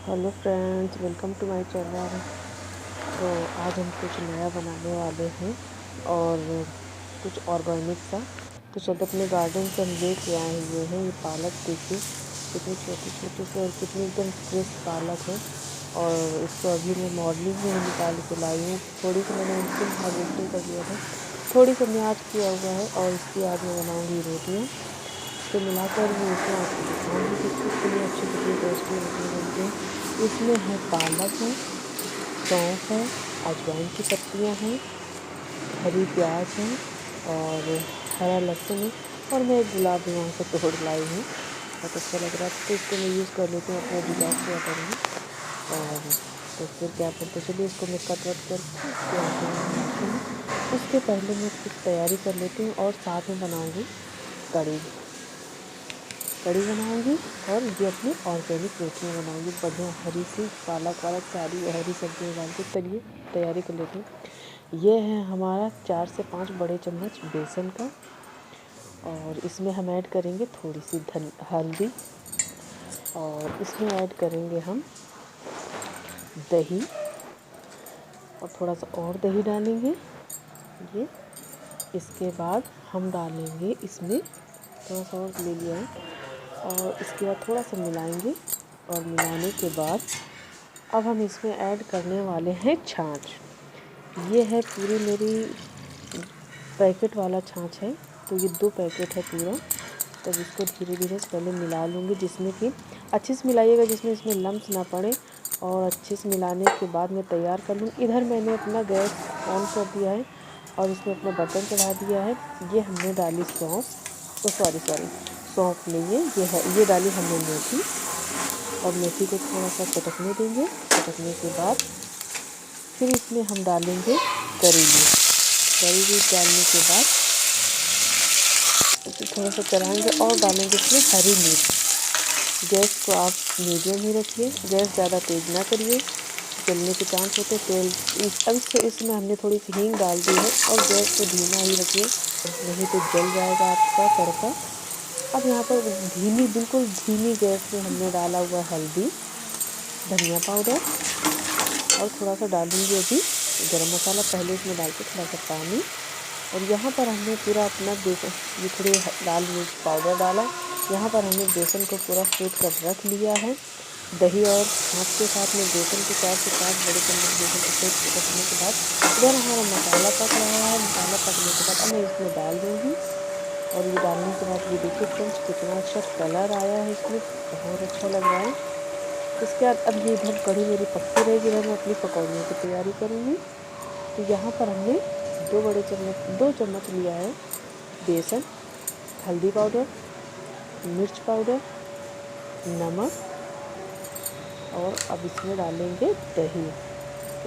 Hello friends, welcome to my channel. तो आज हम कुछ नया बनाने वाले हैं और कुछ ऑर्गेनिक सा। तो चलते अपने गार्डन से हम लेके आए हुए हैं। ये पालक देखिए कितनी छोटी छोटी सी और कितनी एकदम फ्रेश पालक है। और इसको अभी मैं मॉर्निंग में निकाल के लाई हूँ। थोड़ी सी मैंने उसको हार्वेस्टिंग कर लिया था, थोड़ी सी मैंने आज किया हुआ है और इसकी आज मैं बनाऊँगी रोटियाँ। तो मिलाकर मैं इसमें आपको दिखाऊंगी कि कितनी अच्छी कितनी टेस्टी रोटियाँ बनती हैं। इसमें है पालक है, सौंफ है, अजवाइन की पत्तियां हैं, हरी प्याज है और हरा लहसुन है। और मैं एक गुलाब भी वहाँ से तोड़ लाई हूँ, बहुत अच्छा लग रहा है। तो इसको मैं यूज़ कर लेती हूँ अपने डिटॉक्स वाटर में। और तो फिर क्या बोलते, चलिए इसको मैं कट वट करके इसके आटे में मिलाती हूँ। उसके पहले मैं कुछ तैयारी कर लेती हूँ और साथ में बनाऊँगी कड़ी कड़ी बनाऊंगी। और ये अपनी ऑर्गेनिक रोटियां बनाऊंगी बढ़िया हरी सी पालक वालक सारी हरी सब्जियां डाल के। चलिए तैयारी कर लेते हैं। ये है हमारा 4 से 5 बड़े चम्मच बेसन का। और इसमें हम ऐड करेंगे थोड़ी सी हल्दी। और इसमें ऐड करेंगे हम दही, और थोड़ा सा और दही डालेंगे ये। इसके बाद हम डालेंगे इसमें थोड़ा सा और ले लिया है। और इसके बाद थोड़ा सा मिलाएंगे। और मिलाने के बाद अब हम इसमें ऐड करने वाले हैं छाछ। ये है पूरी मेरी पैकेट वाला छाछ है। तो ये 2 पैकेट है पूरा। तब इसको धीरे धीरे से पहले मिला लूँगी, जिसमें कि अच्छे से मिलाइएगा, जिसमें इसमें लम्स ना पड़े। और अच्छे से मिलाने के बाद मैं तैयार कर लूँगी। इधर मैंने अपना गैस ऑन कर दिया है और इसमें अपना बर्तन चढ़ा दिया है। ये हमने डाली सौंफ, तो सॉरी सौंफ नहीं है, ये डाली हमने मेथी। और मेथी को थोड़ा सा चटकने देंगे। चटकने के बाद फिर इसमें हम डालेंगे करी लीफ डालने के बाद इसे थोड़ा सा चलाएंगे और डालेंगे इसमें हरी मिर्च। गैस को आप मीडियम ही रखिए, गैस ज़्यादा तेज़ ना करिए, जलने के चांस होते हैं। तेल इसमें हमने थोड़ी सी हींग डाल दी है और गैस को धीमा ही रखिए, नहीं तो जल जाएगा आपका तड़का। अब यहाँ पर बिल्कुल धीमी गैस पे हमने डाला हुआ हल्दी, धनिया पाउडर और थोड़ा सा डालूंगी अभी गरम मसाला। पहले इसमें डाल के थोड़ा सा पानी। और यहाँ पर हमने पूरा अपना बेसन, ये थोड़ी लाल मिर्च पाउडर डाला। यहाँ पर हमने बेसन को पूरा फेंट कर रख लिया है। दही और छाछ के साथ में बेसन के 4 से 5 बड़े चम्मच बेसन को फेंट के रखने के बाद इधर हमारा मसाला पक रहा है। मसाला पकने के बाद अब मैं इसमें डाल दूँगी। और ये डालने के बाद ये देखिए फ्रेंड्स कितना अच्छा कलर आया है, इसमें बहुत अच्छा लग रहा है। इसके बाद अब ये इधर कढ़ी मेरी पकती रहेगी, इधर मैं अपनी पकौड़ियों की तैयारी करूँगी। तो यहाँ पर हमने 2 चम्मच लिया है बेसन, हल्दी पाउडर, मिर्च पाउडर, नमक। और अब इसमें डालेंगे दही।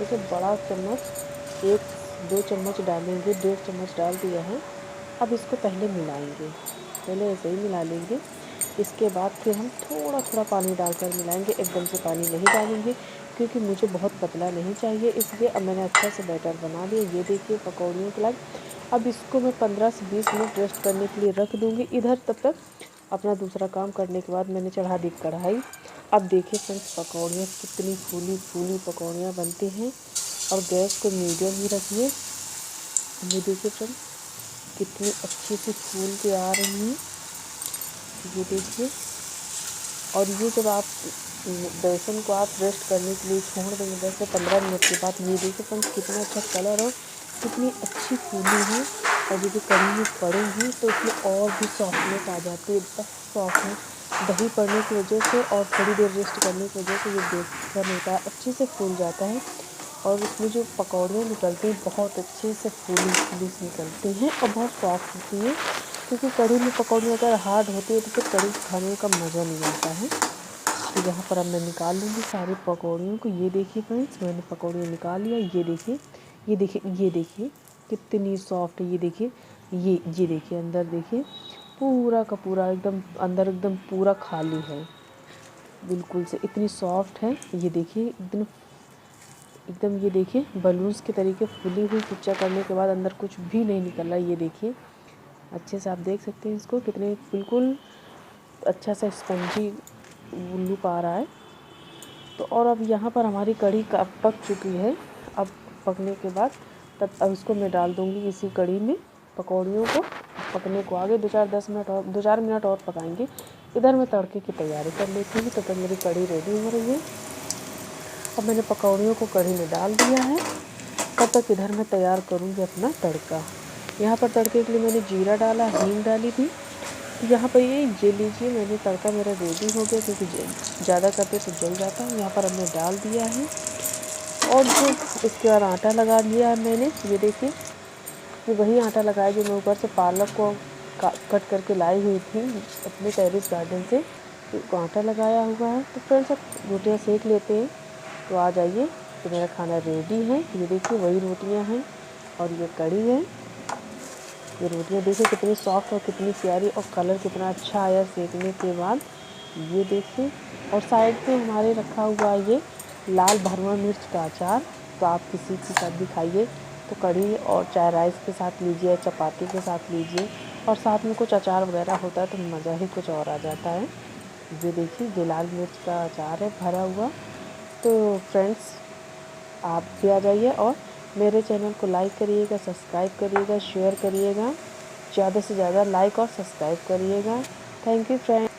इसे बड़ा चम्मच 1-2 चम्मच डालेंगे, 1.5 चम्मच डाल दिया है। अब इसको पहले मिलाएंगे, पहले ऐसे ही मिला लेंगे। इसके बाद फिर हम थोड़ा थोड़ा पानी डालकर मिलाएंगे, एकदम से पानी नहीं डालेंगे क्योंकि मुझे बहुत पतला नहीं चाहिए। इसलिए अब मैंने अच्छा से बैटर बना लिया, ये देखिए पकौड़ियों के लायक। अब इसको मैं 15 से 20 मिनट रेस्ट करने के लिए रख दूँगी। इधर तब तक अपना दूसरा काम करने के बाद मैंने चढ़ा दी कढ़ाई। अब देखिए फ्रेंड्स पकौड़ियाँ कितनी फूली फूली पकौड़ियाँ बनती हैं। और गैस को मीडियम ही रखिए। ये देखिए फ्रेंड्स कितनी अच्छी सी फूल के आ रही हैं, ये देखिए। और ये जब आप बेसन को आप रेस्ट करने के लिए छोड़ देंगे 10 से 15 मिनट के बाद, ये देखिए फ्रेंड्स कितना अच्छा कलर और कितनी अच्छी फूली है। और जब ये कढ़ी में पड़ेंगी तो इसमें और भी सॉफ्टनेस आ जाती है, एकदम सॉफ्टनेस। दही पड़ने की वजह से और थोड़ी देर रेस्ट करने की वजह से ये बेसन होता है अच्छे से फूल जाता है। और इसमें जो पकौड़ियाँ निकलती हैं बहुत अच्छे से फूली फूली निकलती हैं और बहुत सॉफ्ट होती हैं। क्योंकि कढ़ी में पकौड़ी अगर हार्ड होती है तो फिर कढ़ी खाने का मज़ा नहीं आता है। तो यहाँ पर अब मैं निकाल लूँगी सारी पकौड़ियों को। ये देखिए फ्रेंड्स मैंने पकौड़ियाँ निकाल लिया। ये देखिए ये देखिए कितनी सॉफ्ट है। ये देखिए ये देखिए अंदर देखिए पूरा का पूरा एकदम अंदर एकदम पूरा खाली है, बिल्कुल से इतनी सॉफ्ट है। ये देखिए एकदम ये देखिए बलून्स के तरीके फूली हुई। कुच्चा करने के बाद अंदर कुछ भी नहीं निकल रहा है। ये देखिए अच्छे से आप देख सकते हैं इसको, कितने बिल्कुल अच्छा सा स्पंजी लुक आ रहा है। तो और अब यहाँ पर हमारी कढ़ी पक चुकी है। अब पकने के बाद अब इसको मैं डाल दूँगी इसी कढ़ी में पकौड़ियों को। पकने को आगे 2-4 मिनट और पकाएंगे। इधर मैं तड़के की तैयारी कर लेती हूँ। तो तब मेरी कढ़ी रेडी हो रही है। अब मैंने पकौड़ियों को कढ़ी में डाल दिया है। तब तक इधर मैं तैयार करूँगी अपना तड़का। यहाँ पर तड़के के लिए मैंने जीरा डाला, हींग डाली थी। तो यहाँ पर ये लीजिए मैंने तड़का मेरा रेडी हो गया, क्योंकि ज़्यादा करते तो जल जाता है। यहाँ पर हमने डाल दिया है और जो इसके बाद आटा लगा लिया है मैंने। ये देखिए, ये वही आटा लगाया जो मैं ऊपर से पालक को कट करके लाई हुई थी अपने टेरेस गार्डन से। तो आटा लगाया हुआ है। तो फ्रेंड्स अब रोटियाँ सेक लेते हैं। तो आ जाइए, तो मेरा खाना रेडी है। ये देखिए वही रोटियाँ हैं और ये कढ़ी है। ये रोटियाँ देखिए कितनी सॉफ्ट और कितनी प्यारी, और कलर कितना अच्छा आया सेकने के बाद। ये देखिए, और साइड पे हमारे रखा हुआ है ये लाल भरवा मिर्च का अचार। तो आप किसी के साथ भी खाइए, तो कढ़ी और चाहे राइस के साथ लीजिए, चपाती के साथ लीजिए, और साथ में कुछ अचार वगैरह होता है तो मज़ा ही कुछ और आ जाता है। ये देखिए ये लाल मिर्च का अचार है भरा हुआ। तो फ्रेंड्स आप भी आ जाइए और मेरे चैनल को लाइक करिएगा, सब्सक्राइब करिएगा, शेयर करिएगा। ज़्यादा से ज़्यादा लाइक और सब्सक्राइब करिएगा। Thank you friends.